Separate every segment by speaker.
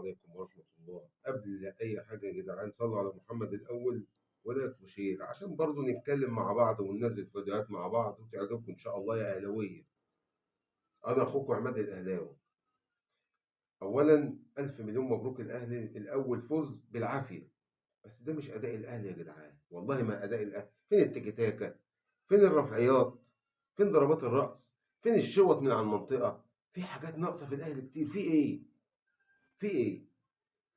Speaker 1: عليكم ورحمة الله. قبل أي حاجة يا جدعان صلوا على محمد الأول ولايك وشير عشان برضو نتكلم مع بعض وننزل فيديوهات مع بعض وتعجبكم إن شاء الله يا أهلاوية. أنا أخوكم عماد الأهلاوي. أولا ألف مليون مبروك الأهلي الأول فوز بالعافية، بس ده مش أداء الأهلي يا جدعان، والله ما أداء الأهلي. فين التيكي تاكا؟ فين الرفعيات؟ فين ضربات الرأس؟ فين الشوط من على المنطقة؟ في حاجات ناقصة في الأهلي كتير. في إيه؟ في إيه؟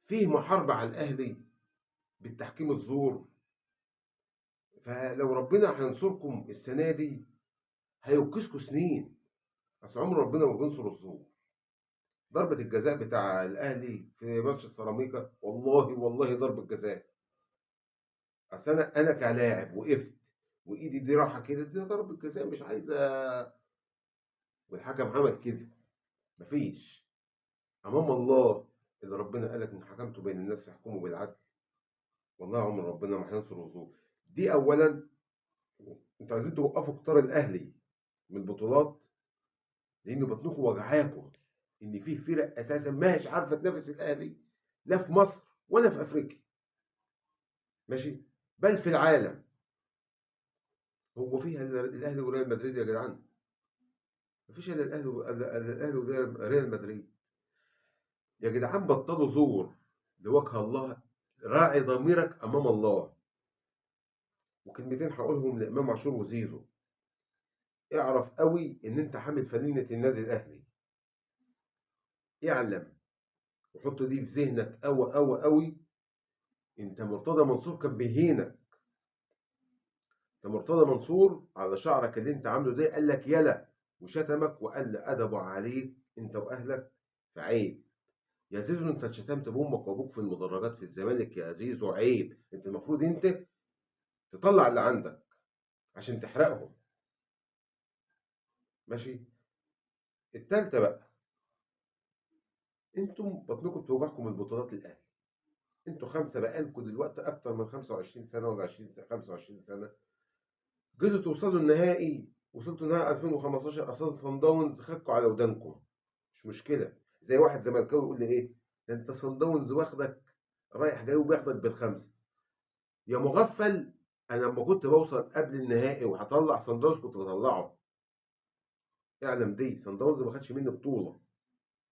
Speaker 1: فيه محاربة على الأهلي بالتحكيم الزور. فلو ربنا هينصركم السنة دي هيوكسكوا سنين، أصل عمر ربنا ما بينصر الزور. ضربة الجزاء بتاع الأهلي في ماتش السيراميكا والله ضربة جزاء. أصل أنا كلاعب وقفت وإيدي دي راحة كده، دي ضربة جزاء مش عايزة. والحكم عمل كده. مفيش أمام الله اللي ربنا قالك إن حكمتوا بين الناس فاحكموا بالعدل. والله عمر ربنا ما هينصر الزور. دي أولا. انتوا عايزين توقفوا قطار الاهلي من البطولات لان بطنكم وجعاكم ان في فرق اساسا ما هيش عارفه تنافس الاهلي، لا في مصر ولا في افريقيا، ماشي، بل في العالم. هو فيها إلا الاهلي وريال مدريد يا جدعان؟ مفيش الا الاهلي وريال مدريد. يا جدعان بطلوا زور لوجه الله. راعي ضميرك امام الله. وكلمتين هقولهم لامام عاشور وزيزو. اعرف قوي ان انت حامل فانلة النادي الاهلي. اعلم وحط دي في ذهنك قوي قوي قوي. انت مرتضى منصور كان بيهينك. انت مرتضى منصور على شعرك اللي انت عامله ده قال لك يلا وشتمك وقل ادبه عليك انت واهلك. فعيب يا زيزو، انت اتشتمت بامك وابوك في المدرجات في الزمالك يا زيزو، عيب. انت المفروض انت تطلع اللي عندك عشان تحرقهم. ماشي. التالتة بقى، انتم بطنكم بتوجعكم من بطولات الاهلي. انتوا خمسه بقالكم دلوقتي اكتر من 25 سنه ولا 20 سنه، 25 سنه جيتوا توصلوا النهائي. وصلتوا نهائي 2015 اصلا صن داونز خدكوا على ودانكم. مش مشكله. زي واحد زملكاوي يقول لي ايه ده انت صن داونز واخدك رايح جاي وبياخدك بالخمسه. يا مغفل. انا لما كنت بوصل قبل النهائي وهطلع صن داونز كنت بطلعه. اعلم دي صن داونز ما خدش مني بطوله.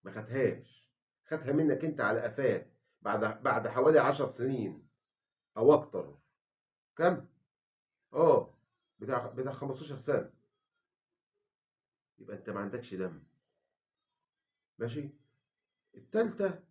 Speaker 1: ما خدهاش. خدها منك انت على قفاه. بعد حوالي 10 سنين او اكتر. كم؟ اه. بتاع 15 سنه. يبقى انت ما عندكش دم. ماشي. التالتة